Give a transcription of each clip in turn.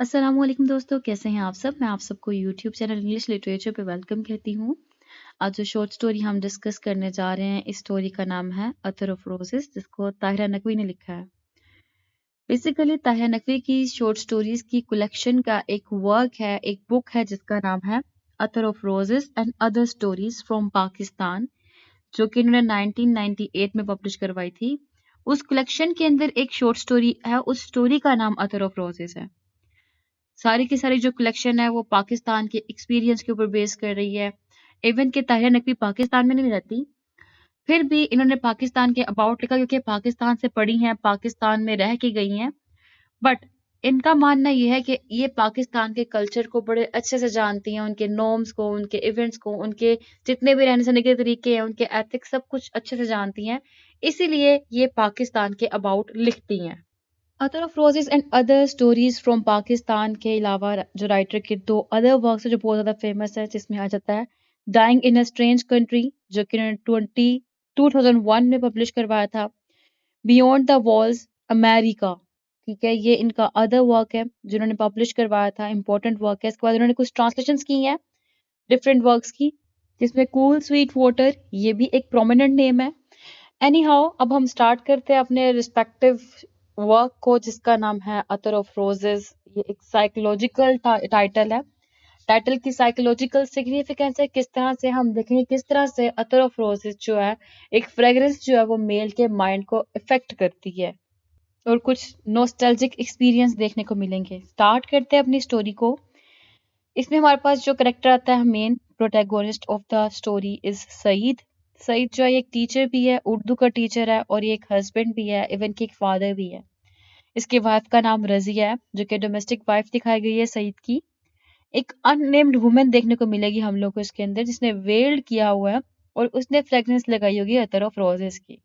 अस्सलामुअलैकुम दोस्तों, कैसे हैं आप सब? मैं आप सबको यूट्यूब चैनल इंग्लिश लिटरेचर पे वेलकम कहती हूँ। आज जो शॉर्ट स्टोरी हम डिस्कस करने जा रहे हैं, इस स्टोरी का नाम है अतर ऑफ रोजेस, जिसको ताहिरा नकवी ने लिखा है। बेसिकली ताहिरा नकवी की शॉर्ट स्टोरीज की कलेक्शन का एक वर्क है, एक बुक है जिसका नाम है attar of roses and other stories from Pakistan, जो कि इन्होंने 1998 में पब्लिश करवाई थी। उस कलेक्शन के अंदर एक शॉर्ट स्टोरी है, उस स्टोरी का नाम अतर ऑफ रोजेस है। सारी की सारी जो कलेक्शन है वो पाकिस्तान के एक्सपीरियंस के ऊपर बेस कर रही है। इवन कि ताहिरा नकवी पाकिस्तान में नहीं रहती, फिर भी इन्होंने पाकिस्तान के अबाउट लिखा क्योंकि पाकिस्तान से पढ़ी हैं, पाकिस्तान में रह के गई हैं। बट इनका मानना ये है कि ये पाकिस्तान के कल्चर को बड़े अच्छे से जानती हैं, उनके नॉर्म्स को, उनके इवेंट्स को, उनके जितने भी रहने सहने के तरीके हैं, उनके एथिक्स, सब कुछ अच्छे से जानती हैं। इसीलिए ये पाकिस्तान के अबाउट लिखती हैं। Other of roses and other stories from Pakistan के अलावा जो राइटर के दो अदर वर्क्स है जो बहुत ज़्यादा फेमस है, जिसमें आ जाता है dying in a strange country, जो कि उन्होंने 2001 में पब्लिश करवाया था। बियॉन्ड द वॉल्स अमेरिका, ठीक है, ये इनका अदर वर्क है जो इन्होंने पब्लिश करवाया था, इंपॉर्टेंट वर्क है। इसके बाद इन्होंने कुछ ट्रांसलेशंस की हैं डिफरेंट वर्क्स की, जिसमें कूल स्वीट वाटर ये भी एक प्रोमिनेंट नेम है। एनी हाउ, अब हम स्टार्ट करते हैं अपने रिस्पेक्टिव वर्क को, जिसका नाम है अतर ऑफ रोजेस। ये एक साइकोलॉजिकल टाइटल है। टाइटल की साइकोलॉजिकल सिग्निफिकेंस है, किस तरह से हम देखेंगे किस तरह से अतर ऑफ रोजेस जो है, एक फ्रेग्रेंस जो है वो मेल के माइंड को इफेक्ट करती है, और कुछ नॉस्टैल्जिक एक्सपीरियंस देखने को मिलेंगे। स्टार्ट करते हैं अपनी स्टोरी को। इसमें हमारे पास जो करेक्टर आता है, main protagonist of the story is Saeed. Saeed जो है एक टीचर भी है, उर्दू का टीचर है, और ये एक हस्बैंड भी है, इवन की एक फादर भी है। इसकी वाइफ का नाम रजिया है, जो कि डोमेस्टिक वाइफ दिखाई गई है सईद की। एक अननेम्ड वुमेन देखने को मिलेगी हम लोग को इसके अंदर, जिसने वेल्ड किया हुआ है और उसने फ्रेग्रेंस लगाई होगी अतर ऑफ रोजेस की।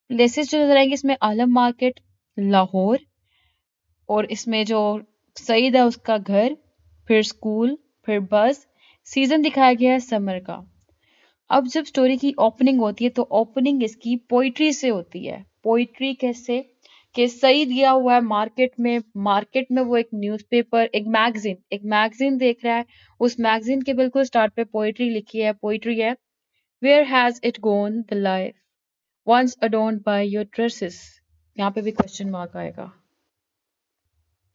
प्लेसेस जो नजर आएंगे इसमें आलम मार्केट, लाहौर, और इसमें जो सईद है उसका घर, फिर स्कूल, फिर बस। सीजन दिखाया गया है समर का। अब जब स्टोरी की ओपनिंग होती है तो ओपनिंग इसकी पोइट्री से होती है। पोइट्री कैसे कि सईद गया हुआ है मार्केट में वो एक न्यूज़पेपर, एक मैगजीन देख रहा है। उस मैगजीन के बिल्कुल स्टार्ट पे पोइट्री लिखी है। पोइट्री है, where has it gone the life once adorned by your traces. यहाँ पे भी क्वेश्चन मार्क आएगा।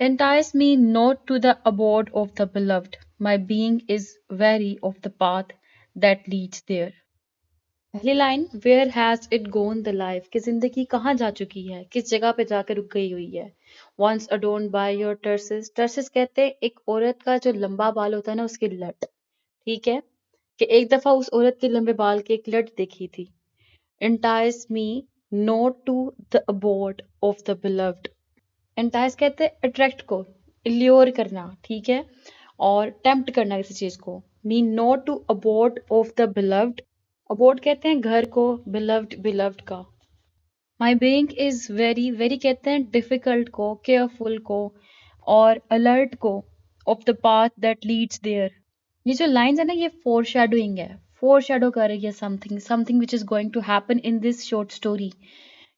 Entice me not to the abode of the beloved. My being is weary of the path that leads there. पहली line, where has it gone the life, कि जिंदगी कहाँ जा चुकी है, किस जगह पे जाकर रुक गई हुई है। वंस अडोन्ड बाय योर टर्सिस, टर्सिस कहते हैं एक औरत का जो लंबा बाल होता है ना, उसकी लट, ठीक है, कि एक दफा उस औरत के लंबे बाल की एक लट देखी थी। Entice me not to the abode of the beloved. Entice कहते हैं अट्रैक्ट को, इल्योर करना, ठीक है, और टेम्प्ट करना किसी चीज को। Mean not to abode of the beloved. Abode कहते हैं घर को, बिलव्ड बिलव्ड का। My being is very, very कहते हैं डिफिकल्ट को, केयरफुल को, और अलर्ट को, of the path that leads there. ये जो लाइंस है ना, ये फोर शेडोइंग है, फोर शेडो कर रही है something, something which is going to happen in this short story.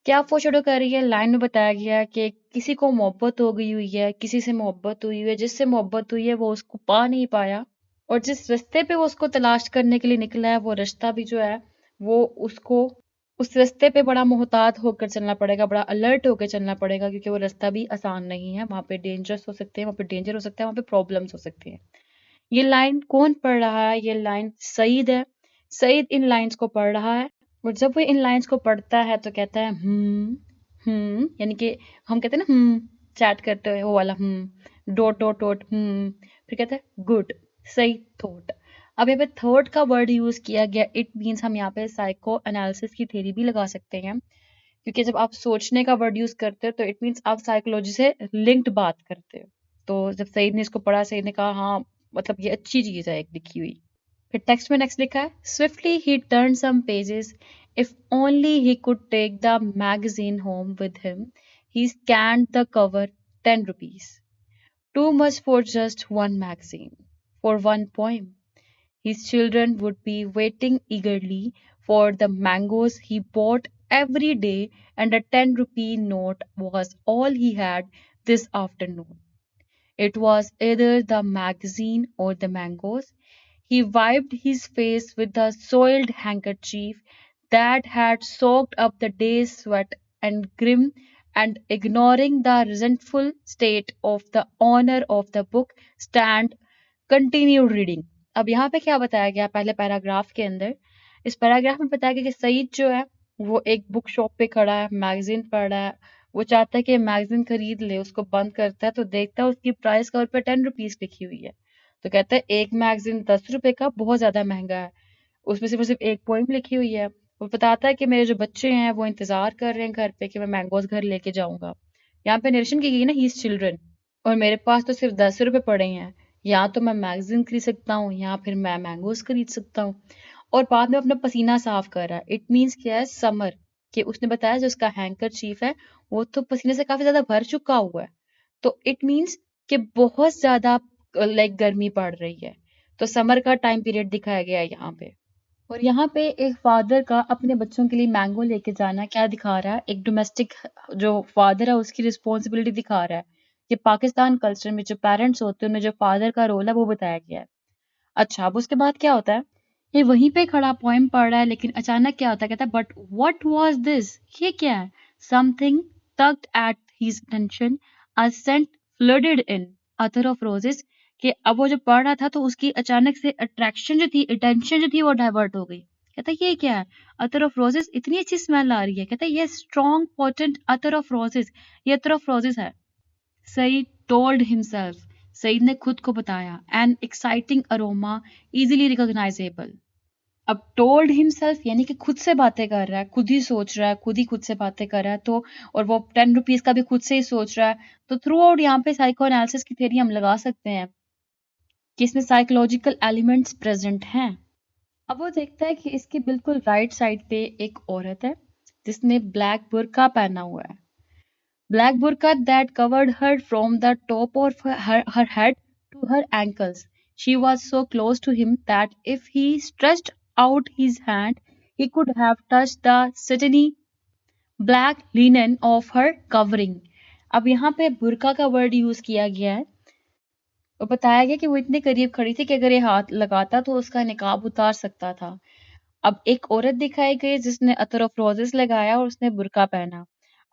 क्या फोरशैडो कर रही है? लाइन में बताया गया है कि किसी को मोहब्बत हो गई हुई है, किसी से मोहब्बत हुई है, जिससे मोहब्बत हुई है वो उसको पा नहीं पाया, और जिस रास्ते पे वो उसको तलाश करने के लिए निकला है, वो रास्ता भी जो है वो उसको उस रास्ते पे बड़ा मोहतात होकर चलना पड़ेगा, बड़ा अलर्ट होकर चलना पड़ेगा, क्योंकि वो रास्ता भी आसान नहीं है। वहाँ पे डेंजरस हो सकते हैं, वहाँ पे डेंजर हो सकता है, वहाँ पे प्रॉब्लम्स हो सकती हैं। ये लाइन कौन पढ़ रहा है? ये लाइन सईद है। सईद इन लाइंस को पढ़ रहा है, और जब वो इन लाइंस को पढ़ता है तो कहता है यानी कि हम कहते हैं ना चैट करते हुए, वो वाला डॉट डॉट डॉट फिर कहता है गुड, सही थॉट। अब यहाँ पे थॉट का वर्ड यूज किया गया, इट मीन्स हम यहाँ पे साइको एनालिसिस की थ्योरी भी लगा सकते हैं, क्योंकि जब आप सोचने का वर्ड यूज करते हो तो इट मीन्स आप साइकोलॉजी से लिंक्ड बात करते हो। तो जब सईद ने इसको पढ़ा, सईद ने कहा हाँ, मतलब ये अच्छी चीज है एक लिखी हुई। फिर टेक्स्ट में नेक्स्ट लिखा है, swiftly he turn some pages, if only he could take the magazine home with him, he scanned the cover, 10 rupees. Too much for just one magazine, for one poem. His children would be waiting eagerly for the mangoes he bought every day, and a 10 rupee note was all he had this afternoon. It was either the magazine or the mangoes. He wiped his face with the soiled handkerchief that had soaked up the day's sweat and grim and ignoring the resentful state of the owner of the book stand continued reading. अब यहाँ पे क्या बताया गया पहले paragraph के अंदर? इस पैराग्राफ में बताया गया कि सईद जो है वो एक बुक शॉप पे खड़ा है, मैगजीन पढ़ रहा है। वो चाहता है कि मैगजीन खरीद ले, उसको बंद करता है तो देखता है उसकी प्राइस कवर पे 10 रुपीज लिखी हुई है। तो कहता है एक मैगजीन 10 रुपए का बहुत ज्यादा महंगा है, उसमें सिर्फ एक पोइम लिखी हुई है। वो बताता है कि मेरे जो बच्चे हैं वो इंतजार कर रहे हैं घर पे कि मैं मैंगोज घर लेके जाऊंगा। यहाँ पे नरेशन की गई ना, ही इज चिल्ड्रन, और मेरे पास तो सिर्फ 10 रुपए पड़े हैं, या तो मैं मैगजीन खरीद सकता हूँ या फिर मैं मैंगोज खरीद सकता हूँ। और बाद में अपना पसीना साफ कर रहा है। इट मीन्स क्या है, समर, कि उसने बताया जो उसका हैंकर चीफ है वो तो पसीने से काफी ज्यादा भर चुका हुआ है। तो इट मीन्स कि बहुत ज्यादा लाइक गर्मी पड़ रही है। तो समर का टाइम पीरियड दिखाया गया है यहाँ पे। और यहाँ पे एक फादर का अपने बच्चों के लिए मैंगो लेके जाना क्या दिखा रहा है, एक डोमेस्टिक जो फादर है उसकी रिस्पॉन्सिबिलिटी दिखा रहा है। ये पाकिस्तान कल्चर में जो पेरेंट्स होते हैं उनमें जो फादर का रोल है वो बताया गया है। अच्छा, अब उसके बाद क्या होता है, ये वहीं पे खड़ा पोएम पढ़ रहा है लेकिन अचानक क्या होता है, कहता है बट व्हाट वाज दिस, ये क्या है? Something tugged at his attention, a scent flooded in, other of roses, कि अब वो जो पढ़ रहा था तो उसकी अचानक से अट्रैक्शन जो थी, अटेंशन जो थी वो डाइवर्ट हो गई। कहता है ये क्या है? अतर ऑफ रोजेस, इतनी अच्छी स्मेल आ रही है। कहता है ये स्ट्रॉन्ग पोटेंट अतर ऑफ रोजेस, ये अतर ऑफ रोजेस है। सईद टोल्ड हिमसेल्फ, सईद ने खुद को बताया, an exciting aroma easily recognisable. अब टोल्ड हिमसेल्फ यानी कि खुद से बातें कर रहा है, खुद ही सोच रहा है, खुद ही खुद से बातें कर रहा है। तो और वो 10 रुपीज का भी खुद से ही सोच रहा है। तो थ्रू आउट यहाँ पे साइको एनालिसिस की थ्योरी हम लगा सकते हैं कि इसमें साइकोलॉजिकल एलिमेंट्स प्रेजेंट हैं। अब वो देखता है कि इसकी बिल्कुल राइट साइड पे एक औरत है जिसने ब्लैक बुर्का पहना हुआ है। Black burqa that covered her from the top of her head to her ankles. She was so close to him that if he stretched out his hand, he could have touched the satiny black linen of her covering. अब यहाँ पे बुरका का word use किया गया है और बताया गया कि वो इतने करीब खड़ी थी कि अगर ये हाथ लगाता तो उसका निकाब उतार सकता था। अब एक औरत दिखाई गई जिसने अतर ऑफ रोजेस लगाया और उसने बुर्का पहना।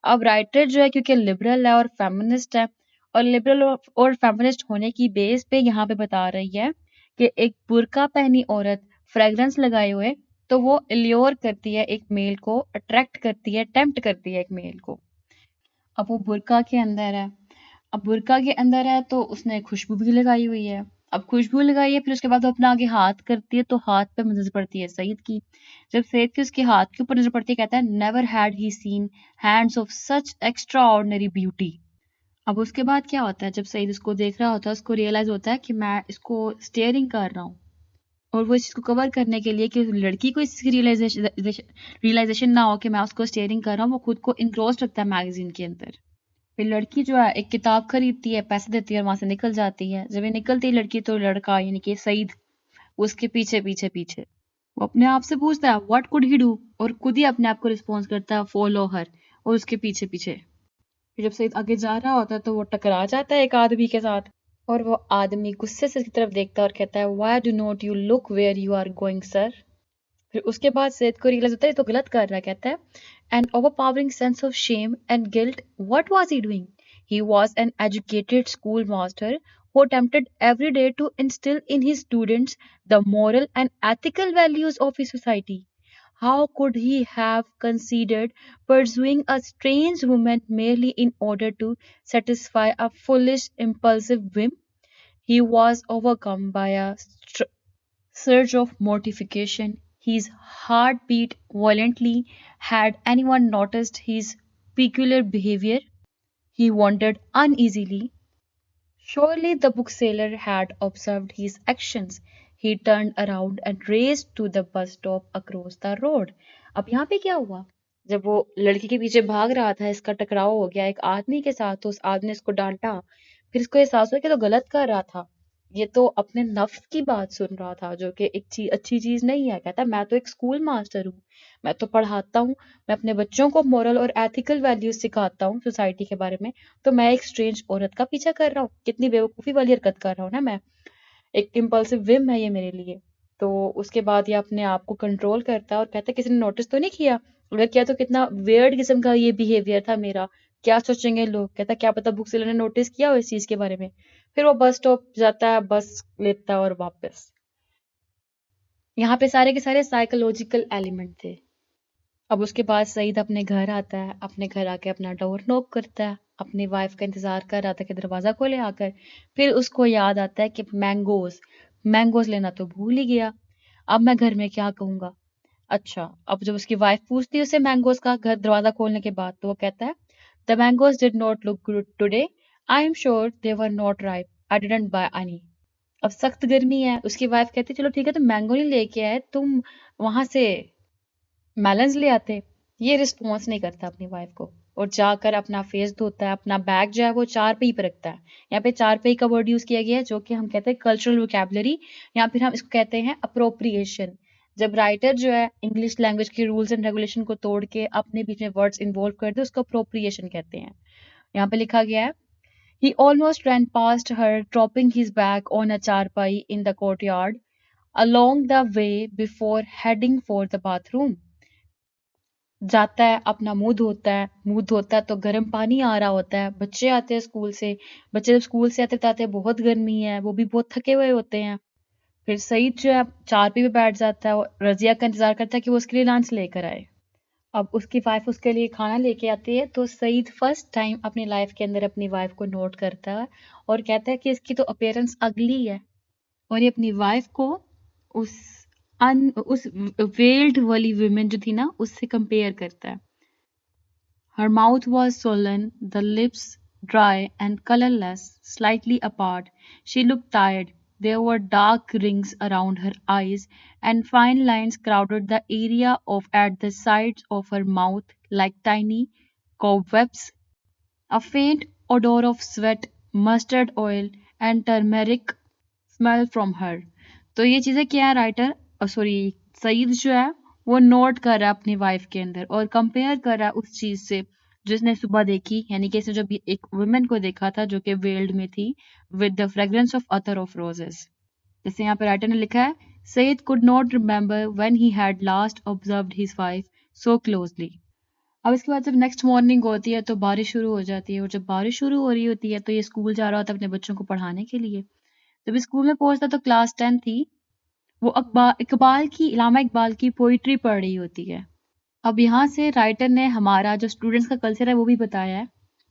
अब राइटर जो है क्योंकि लिबरल है और फेमिनिस्ट है, और लिबरल और फेमिनिस्ट होने की बेस पे यहाँ पे बता रही है कि एक बुर्का पहनी औरत फ्रेग्रेंस लगाए हुए तो वो इल्योर करती है एक मेल को, अट्रैक्ट करती है, टेम्प्ट करती है एक मेल को। अब वो बुर्का के अंदर है, अब बुर्का के अंदर है तो उसने खुशबू भी लगाई हुई है। अब खुशबू लगाई है फिर उसके बाद वो अपना आगे हाथ करती है तो हाथ पे नजर पड़ती है सईद की। जब सईद की उसके हाथ के ऊपर नजर पड़ती है कहता है never had he seen hands of such extraordinary beauty. अब उसके बाद क्या होता है, जब सईद इसको देख रहा होता है उसको रियलाइज होता है कि मैं इसको स्टेयरिंग कर रहा हूँ। और वो इस चीज को कवर करने के लिए कि उस लड़की को इसकी रियलाइजेशन ना हो कि मैं उसको स्टेयरिंग कर रहा हूँ, वो खुद को इंक्रोज रखता है मैगजीन के अंदर। फिर लड़की जो है एक किताब खरीदती है, पैसे देती है और वहां से निकल जाती है। जब ये निकलती है लड़की तो लड़का यानी कि सईद उसके पीछे पीछे पीछे। वो अपने आप से पूछता है व्हाट कुड ही डू, और खुद ही अपने आप को रिस्पॉन्स करता है फॉलो हर, और उसके पीछे पीछे। फिर जब सईद आगे जा रहा होता है तो वो टकरा जाता है एक आदमी के साथ, और वो आदमी गुस्से से उसकी तरफ देखता है और कहता है why do not you look where you are going sir. फिर उसके बाद सईद को रियलाइज होता है ये तो गलत कर रहा है। कहता है an overpowering sense of shame and guilt. What was he doing? He was an educated schoolmaster who attempted every day to instill in his students the moral and ethical values of his society. How could he have considered pursuing a strange woman merely in order to satisfy a foolish, impulsive whim? He was overcome by a surge of mortification. His heart beat violently. Had anyone noticed his peculiar behavior? He wondered uneasily. Surely the bookseller had observed his actions. He turned around and raced to the bus stop across the road. अब यहाँ पे क्या हुआ? जब वो लड़की के पीछे भाग रहा था, इसका टकराव हो गया एक आदमी के साथ, तो उस आदमी ने इसको डांटा। फिर इसको एहसास हुआ कि तो गलत कर रहा था। ये तो अपने नफ्स की बात सुन रहा था, जो कि एक चीज अच्छी चीज नहीं है। कहता मैं तो एक स्कूल मास्टर हूँ, मैं तो पढ़ाता हूँ, मैं अपने बच्चों को मॉरल और एथिकल वैल्यूज सिखाता हूँ सोसाइटी के बारे में, तो मैं एक स्ट्रेंज औरत का पीछा कर रहा हूँ? कितनी बेवकूफी वाली हरकत कर रहा हूँ ना मैं। एक इम्पल्सिव विम है ये मेरे लिए। तो उसके बाद ये अपने आप को कंट्रोल करता है और कहता है किसी ने नोटिस तो नहीं किया, अगर किया तो कितना वियर्ड किस्म का ये बिहेवियर था मेरा, क्या सोचेंगे लोग। कहता क्या पता बुक सेलर ने नोटिस किया हो इस चीज के बारे में। फिर वो बस स्टॉप जाता है, बस लेता है और वापस। यहाँ पे सारे के सारे साइकोलॉजिकल एलिमेंट थे। अब उसके बाद सईद अपने घर आता है, अपने घर आके अपना डोर नॉक करता है, अपनी वाइफ का इंतजार कर रहा था कि दरवाजा खोले आकर। फिर उसको याद आता है कि मैंगोज मैंगोज लेना तो भूल ही गया, अब मैं घर में क्या कहूंगा। अच्छा, अब जब उसकी वाइफ पूछती है उसे मैंगोज का घर दरवाजा खोलने के बाद, तो वो कहता है the mangoes did not look good today, I am sure they were not ripe, I didn't by any. अब सख्त गर्मी है, उसकी वाइफ कहती है चलो ठीक है, तुम मैंगो नहीं लेके आए, तुम वहां से मेलन्स ले आते। ये रिस्पॉन्स नहीं करता अपनी वाइफ को, और जाकर अपना फेस धोता है, अपना बैग जो है वो चार पे ही पे रखता है। यहाँ पे चार पे का वर्ड यूज किया गया है, जो कि हम कहते हैं कल्चरल वोकैबुलरी, या फिर हम इसको कहते हैं अप्रोप्रिएशन। जब राइटर जो है इंग्लिश लैंग्वेज के रूल्स एंड रेगुलेशन को तोड़ के अपने बीच में वर्ड्स इन्वॉल्व कर दे, उसको अप्रोप्रिएशन कहते हैं। यहाँ पे लिखा गया है he almost ran past her, dropping his bag on a charpai in the courtyard along the way before heading for the bathroom. जाता है, अपना मुंह धोता है तो गर्म पानी आ रहा होता है, बच्चे आते हैं स्कूल से, बच्चे जब स्कूल से आते बताते हैं बहुत गर्मी है, वो भी बहुत थके हुए होते हैं। फिर सईद जो है चारपाई पे बैठ जाता है और रजिया का इंतजार करता है कि वो उसके लिए लंच लेकर आए। अब उसकी वाइफ उसके लिए खाना लेके आती है, तो सईद फर्स्ट टाइम अपनी लाइफ के अंदर अपनी वाइफ को नोट करता है और कहता है कि इसकी तो अपीयरेंस अगली है, और ये अपनी वाइफ को उस उस वेल्ड वाली वुमेन जो थी ना उससे कंपेयर करता है। Her mouth was swollen, the lips dry and colorless, slightly apart. She looked tired. There were dark rings around her eyes, and fine lines crowded the area of at the sides of her mouth like tiny cobwebs. A faint odor of sweat, mustard oil, and turmeric smell from her. तो ये चीजें क्या है, writer sorry Saeed जो है वो note कर रहा है अपनी वाइफ के अंदर और कंपेयर कर रहा है उस चीज से जिसने सुबह देखी, यानी कि इसने जब एक वुमेन को देखा था जो कि वेल्ड में थी, विद द फ्रेग्रेंस ऑफ अतर ऑफ रोजेस। जैसे यहाँ पे राइटर ने लिखा है Saeed could not remember when he had last observed his wife so closely. अब इसके बाद जब नेक्स्ट मॉर्निंग होती है तो बारिश शुरू हो जाती है, और जब बारिश शुरू हो रही होती है तो ये स्कूल जा रहा होता है अपने बच्चों को पढ़ाने के लिए। जब स्कूल में पहुंचता तो क्लास 10 थी, वो इलामा इकबाल की पोइट्री पढ़ रही होती है। अब यहाँ से राइटर ने हमारा जो स्टूडेंट्स का कल्चर है वो भी बताया है।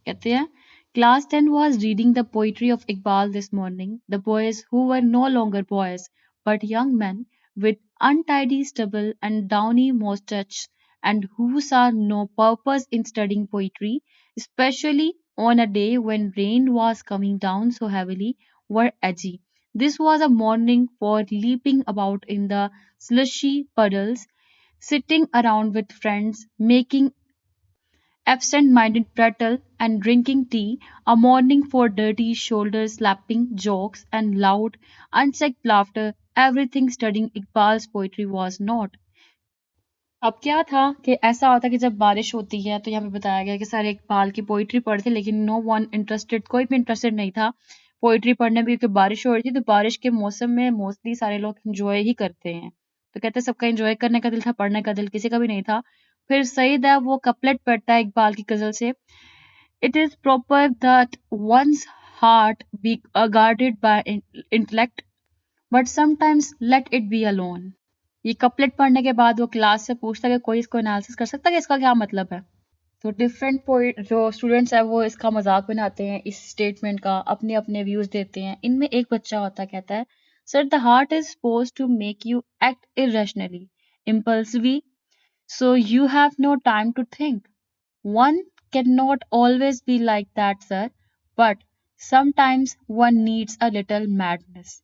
कहते हैं class 10 was reading the poetry of Iqbal this morning. The boys who were no longer boys but young men with untidy stubble and downy moustaches and who saw no purpose in studying poetry, especially on a day when rain was coming down so heavily, were edgy. This was a morning for leaping about in the slushy puddles, sitting around with friends, making absent minded prattle and drinking tea, a morning for dirty shoulder slapping jokes and loud, unchecked laughter. Everything studying Iqbal's poetry was not. अब क्या था कि ऐसा होता कि जब बारिश होती है तो यहाँ पे बताया गया कि सारे इकबाल की पोइट्री पढ़ते, लेकिन नो वन इंटरेस्टेड, कोई भी इंटरेस्टेड नहीं था पोइट्री पढ़ने में, क्योंकि बारिश हो रही थी। तो बारिश के मौसम में मोस्टली सारे लोग इंजॉय ही करते हैं, तो कहते हैं सबका इंजॉय करने का दिल था, पढ़ने का दिल किसी का भी नहीं था। फिर सईद है वो कपलेट पढ़ता है इकबाल की गजल से, it is proper that one's heart be guarded by intellect but sometimes let it be alone। ये कपलेट पढ़ने के बाद वो क्लास से पूछता है कि कोई इसको एनालिसिस कर सकता है कि इसका क्या मतलब है। तो डिफरेंट पोइट जो स्टूडेंट्स है वो इसका मजाक बनाते हैं, इस स्टेटमेंट का अपने अपने व्यूज देते हैं। इनमें एक बच्चा होता है, कहता है sir the heart is suppose to make you act irrationally, impulsively, so you have no time to think. One cannot always be like that, sir, but sometimes one needs a little madness.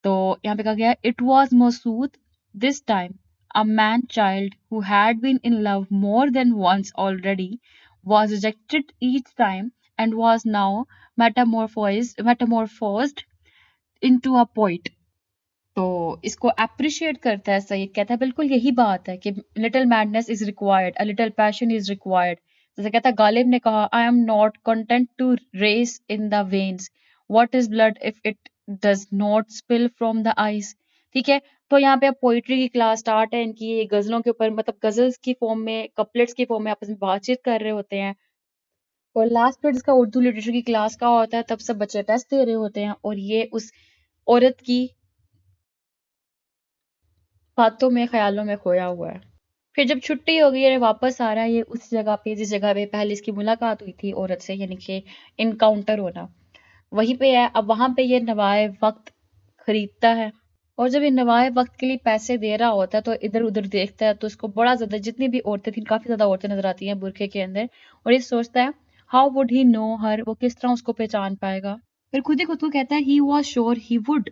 तो यहाँ पे कहा गया it was Masood this time, a man child who had been in love more than once already, was rejected each time and was now metamorphosed into a poet. तो इसको appreciate करता है सईद, कहता है बिल्कुल यही बात है कि little madness is required, a little passion is required. जैसे कहता है गालिब ने कहा, I am not content to race in the veins, what is blood if it does not spill from the eyes. ठीक है, तो यहाँ पे अब पोइट्री की क्लास स्टार्ट है इनकी, ये गजलों के ऊपर, मतलब गजल्स की फॉर्म में, कपलेट्स की फॉर्म में आपस में बातचीत कर रहे होते हैं। और लास्ट पीरियड इसका उर्दू लिटरेचर की क्लास का होता है, तब सब बच्चे टेस्ट दे रहे होते हैं और ये उस औरत की बातों में, ख्यालों में खोया हुआ है। फिर जब छुट्टी हो गई और ये वापस आ रहा है, ये उस जगह पे जिस जगह पे पहले इसकी मुलाकात हुई थी औरत से, यानी कि इनकाउंटर होना, वहीं पे है। अब वहां पे ये नवाए वक्त खरीदता है, और जब ये नवाए वक्त के लिए पैसे दे रहा होता है तो इधर उधर देखता है, तो इसको बड़ा ज्यादा, जितनी भी औरतें थी, काफी ज्यादा औरतें नजर आती हैं बुरखे के अंदर, और ये सोचता है हाउ वुड ही नो हर, वो किस तरह उसको पहचान पाएगा। फिर खुद ही खुद को कहता है he was sure he would.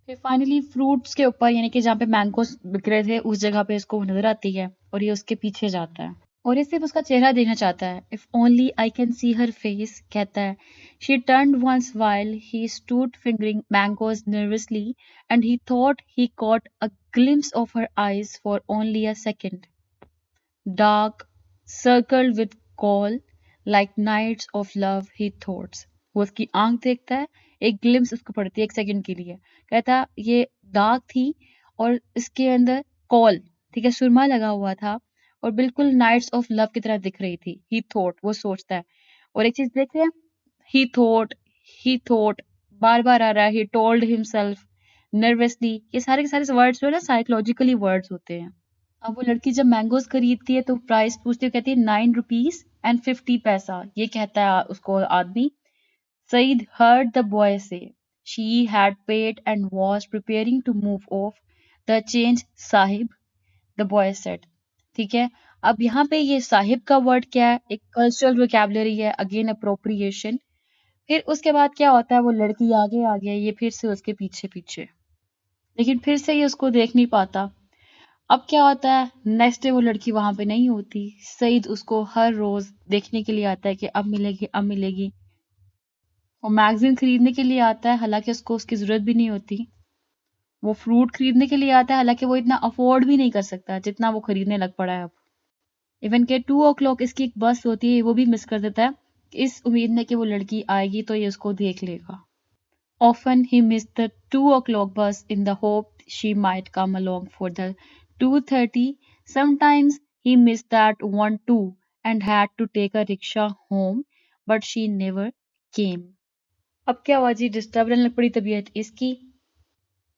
फिर फाइनली फ्रूट्स के ऊपर, यानी कि जहाँ पे मैंगोस बिक रहे थे उस जगह पे इसको नजर आती है और ये उसके पीछे जाता है और ये सिर्फ उसका चेहरा देखना चाहता है। If only I can see her face, कहता है। She turned once while he stood fingering mangoes nervously and he thought he caught a glimpse of her eyes for only a second. Dark, circled with coal, like nights of love, he thoughts. वो उसकी आंख देखता है, एक glimpse उसको पड़ती है एक सेकंड के लिए। कहता ये डार्क थी और इसके अंदर कॉल, ठीक है, सुरमा लगा हुआ था और बिल्कुल नाइट्स ऑफ लव की तरह दिख रही थी। ही थॉट, वो सोचता है। और एक चीज देख रहे हैं, ही थॉट, ही थॉट, बार बार आ रहा है, ही टोल्ड हिमसेल्फ नर्वसली। ये सारे के सारे वर्ड्स जो है ना, साइकोलॉजिकली वर्ड्स होते हैं। अब वो लड़की जब मैंगोज खरीदती है तो प्राइस पूछती है, कहती है 9 रुपीज एंड 50 पैसा। ये कहता है उसको आदमी। Saeed heard the boy say she had paid and was preparing to move off. The change Sahib, the boy said. ठीक है, अब यहाँ पे ये साहिब का वर्ड क्या है, एक कल्चरल वोकैबुलरी है, अगेन अप्रोप्रिएशन। फिर उसके बाद क्या होता है, वो लड़की आगे आ गई, ये फिर से उसके पीछे पीछे, लेकिन फिर से ये उसको देख नहीं पाता। अब क्या होता है, नेक्स्ट डे वो लड़की वहां पे नहीं होती। सईद उसको हर रोज देखने के लिए आता है कि अब मिलेगी अब मिलेगी। वो मैगजीन खरीदने के लिए आता है, हालांकि उसको उसकी जरूरत भी नहीं होती। वो फ्रूट खरीदने के लिए आता है, हालांकि वो इतना अफोर्ड भी नहीं कर सकता जितना वो खरीदने लग पड़ा है अब। इवन के 2 o'clock इसकी एक बस होती है, वो भी मिस कर देता है, इस उम्मीद में कि वो लड़की आएगी तो ये उसको देख लेगा। Often he missed the 2 o'clock bus in the hope she might come along for the 2:30. Sometimes he missed that one too and had to take a rickshaw home, but she never came. अब क्या हुआ जी, disturb रहने लग पड़ी तबीयत इसकी।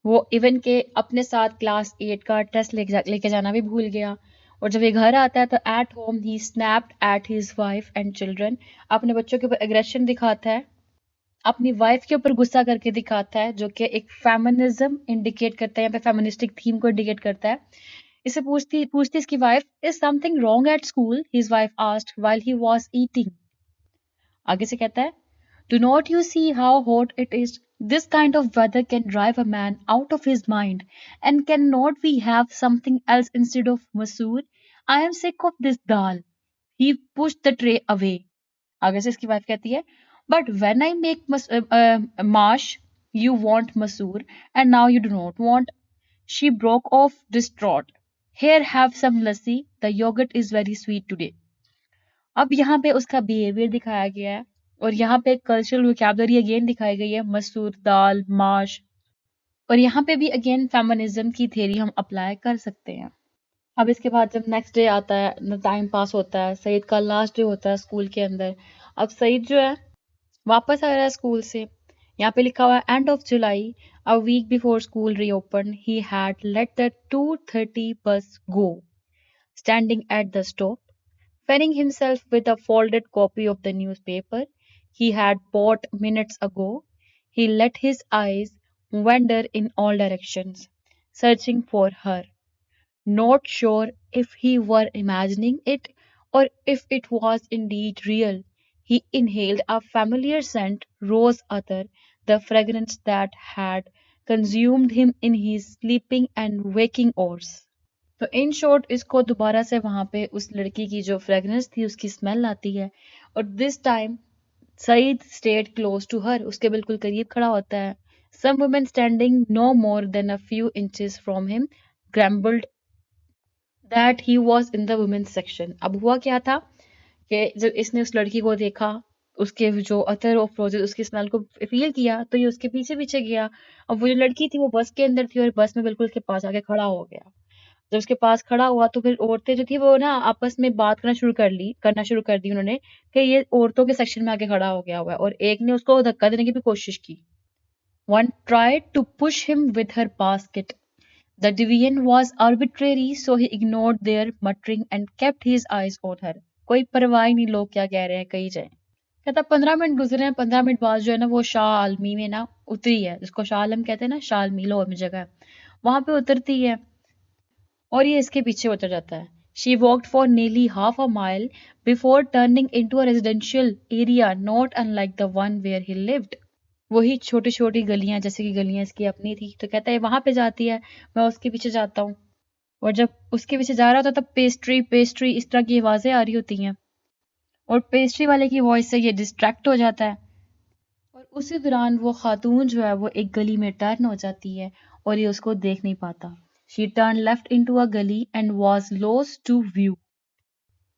वो even के अपने साथ क्लास 8 का टेस्ट लेके जाना भी भूल गया। और जब ये घर आता है तो at home he snapped at his wife and children. अपने बच्चों के ऊपर एग्रेशन दिखाता है, अपनी वाइफ के ऊपर गुस्सा करके दिखाता है, जो कि एक फेमिनिज्म इंडिकेट करता है, यहाँ पे फेमिनिस्टिक थीम को इंडिकेट करता है। इसे पूछती पूछती इसकी wife, is something wrong at school, his wife asked while he was eating. आगे से कहता है, do not you see how hot it is? This kind of weather can drive a man out of his mind. And cannot we have something else instead of masoor? I am sick of this dal. He pushed the tray away. आगे से इसकी wife कहती है, but when I make mash, you want masoor, and now you do not want. She broke off distraught. Here, have some lassi. The yogurt is very sweet today. अब यहाँ पे उसका behaviour दिखाया गया है और यहाँ पे कल्चरल वोकैबुलरी अगेन दिखाई गई है, मसूर, दाल, माश। और यहाँ पे भी अगेन फेमिनिज्म की थ्योरी हम अप्लाई कर सकते हैं। अब इसके बाद जब नेक्स्ट डे आता है, टाइम पास होता है, सईद का लास्ट डे होता है स्कूल के अंदर। अब सईद जो है वापस आ रहा है स्कूल से। यहाँ पे लिखा हुआ है end of July, a week before school reopen, he had let the 2:30 bus go, standing at the stop, fanning himself with a folded copy of the newspaper he had bought minutes ago. He let his eyes wander in all directions, searching for her, not sure if he were imagining it or if it was indeed real. He inhaled a familiar scent, rose other, the fragrance that had consumed him in his sleeping and waking hours. तो in short इसको दोबारा से वहां पे उस लड़की की जो फ्रेगनेंस थी उसकी स्मेल आती है, और this time Saeed stayed close to her, उसके बिल्कुल करीब खड़ा होता है, Some women standing no more than a few inches from him grumbled that he was in the women's section. अब हुआ क्या था कि जब इसने उस लड़की को देखा, उसके जो अतर ऑफ रोजेस उसकी स्मेल को फील किया, तो ये उसके पीछे पीछे गया। अब वो जो लड़की थी वो बस के अंदर थी और बस में बिल्कुल उसके पास आके खड़ा हो गया। जब उसके पास खड़ा हुआ तो फिर औरतें जो थी वो ना आपस में बात करना शुरू कर दी उन्होंने कि ये औरतों के सेक्शन में आके खड़ा हो गया हुआ है, और एक ने उसको धक्का देने की भी कोशिश की। One tried to push him with her basket. The deviant was arbitrary, so he ignored their muttering and kept his eyes on her. कोई परवाह ही नहीं लोग क्या कह रहे हैं, कहीं जाए। कहता 15 मिनट गुजरे हैं, 15 मिनट बाद जो है ना वो शाह आलमी में ना उतरी है, जिसको शाह आलम कहते हैं ना, शाह आलमी लाहौर में जगह है, वहां पे उतरती है और ये इसके पीछे उतर जाता है। She walked for nearly half a mile before turning into a residential area not unlike the one where he lived. वही छोटी छोटी गलियां जैसे कि गलियां इसकी अपनी थी, तो कहता है वहां पे जाती है, मैं उसके पीछे जाता हूँ। और जब उसके पीछे जा रहा होता तब पेस्ट्री पेस्ट्री इस तरह की आवाजें आ रही होती हैं, और पेस्ट्री वाले की वॉइस से ये डिस्ट्रैक्ट हो जाता है। और उसी दौरान वो खातून जो है वो एक गली में टर्न हो जाती है और ये उसको देख नहीं पाता। She turn left into a गली and was lost to view.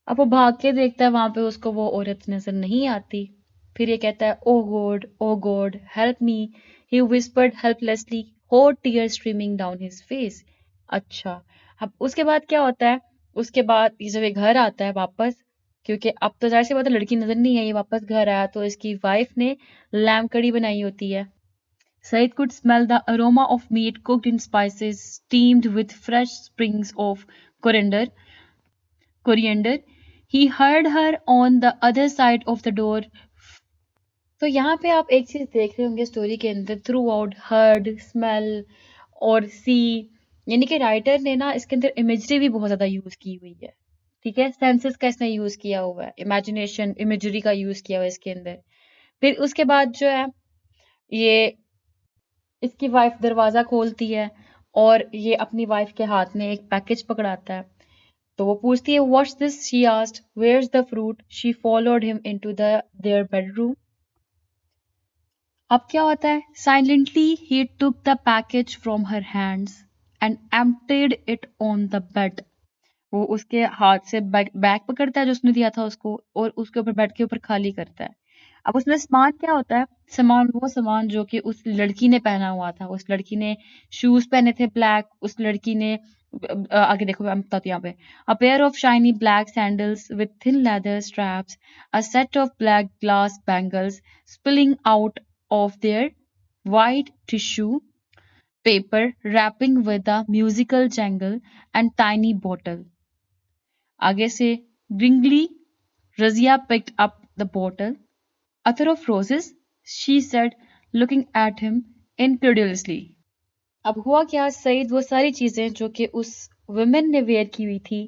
अब वो भाग के देखता है, वहां पे उसको वो औरत नजर नहीं आती। फिर ये कहता है O god help me, he whispered helplessly, hot tears streaming down his face. अच्छा, अब उसके बाद क्या होता है? उसके बाद ये जब ये घर आता है वापस, क्योंकि अब तो जाहिर सी बात है लड़की नजर नहीं आई, ये वापस घर आया तो इसकी वाइफ ने लैम कड़ी बनाई होती है। Said could smell the aroma of meat cooked in spices, steamed with fresh sprigs of coriander. coriander. He heard her on the other side of the door. तो यहाँ पे आप एक चीज देख रहे होंगे स्टोरी के अंदर, थ्रू आउट हर्ड, स्मेल और सी, यानी कि राइटर ने ना इसके अंदर इमेजरी भी बहुत ज्यादा यूज की हुई है। ठीक है, सेंसेस का इसने यूज किया हुआ है, इमेजिनेशन इमेजरी का यूज किया हुआ है इसके अंदर। फिर उसके बाद जो है ये इसकी वाइफ दरवाजा खोलती है और ये अपनी वाइफ के हाथ में एक पैकेज पकड़ाता है। तो वो पूछती है what's this, she asked where's the fruit, she followed him into their bedroom. अब क्या होता है? Silently he took the package from her hands and emptied it on the bed. वो उसके हाथ से बैग पकड़ता है जो उसने दिया था उसको, और उसके ऊपर बेड के ऊपर खाली करता है। अब उसमें सामान क्या होता है? सामान वो सामान जो कि उस लड़की ने पहना हुआ था। उस लड़की ने शूज पहने थे ब्लैक, उस लड़की ने आगे देखो मैं बताती हूँ यहाँ पे, a pair of shiny black sandals with thin leather straps, a set of black glass bangles spilling out of their white tissue paper wrapping with a musical jangle and tiny bottle. आगे से gringly, Razia picked up the bottle. Other of roses, she said, looking at him incredulously. अब हुआ क्या? सईद वो सारी चीजें जो कि उस वुमेन ने वेयर की हुई थी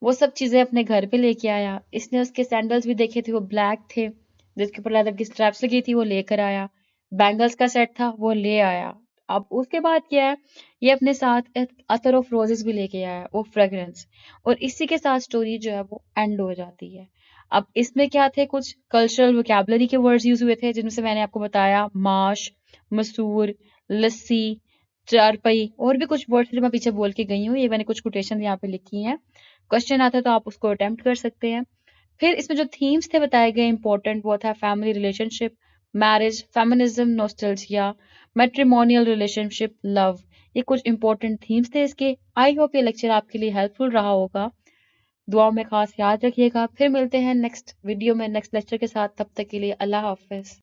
वो सब चीजें अपने घर पे लेके आया। इसने उसके सैंडल्स भी देखे थे, वो ब्लैक थे, जिसके ऊपर लेदर की स्ट्रैप्स लगी थी, वो लेकर आया। बैंगल्स का सेट था, वो ले आया। अब उसके बाद क्या है, ये अपने साथ अतर ऑफ रोजेस भी लेके आया, वो फ्रेग्रेंस। और इसी के साथ स्टोरी जो है वो एंड हो जाती है। अब इसमें क्या थे, कुछ कल्चरल वोकैबुलरी के वर्ड्स यूज हुए थे, जिनमें से मैंने आपको बताया माश, मसूर, लस्सी, चारपई, और भी कुछ वर्ड्स जो मैं पीछे बोल के गई हूँ, ये मैंने कुछ कोटेशन यहाँ पे लिखी हैं। क्वेश्चन आता है तो आप उसको अटेम्प्ट कर सकते हैं। फिर इसमें जो थीम्स थे बताए गए इंपॉर्टेंट, वो था family relationship, marriage, feminism, nostalgia, matrimonial relationship, love. ये कुछ इंपॉर्टेंट थीम्स थे इसके। आई होप ये लेक्चर आपके लिए हेल्पफुल रहा होगा। दुआओं में खास याद रखिएगा। फिर मिलते हैं नेक्स्ट वीडियो में नेक्स्ट लेक्चर के साथ। तब तक के लिए अल्लाह हाफिज।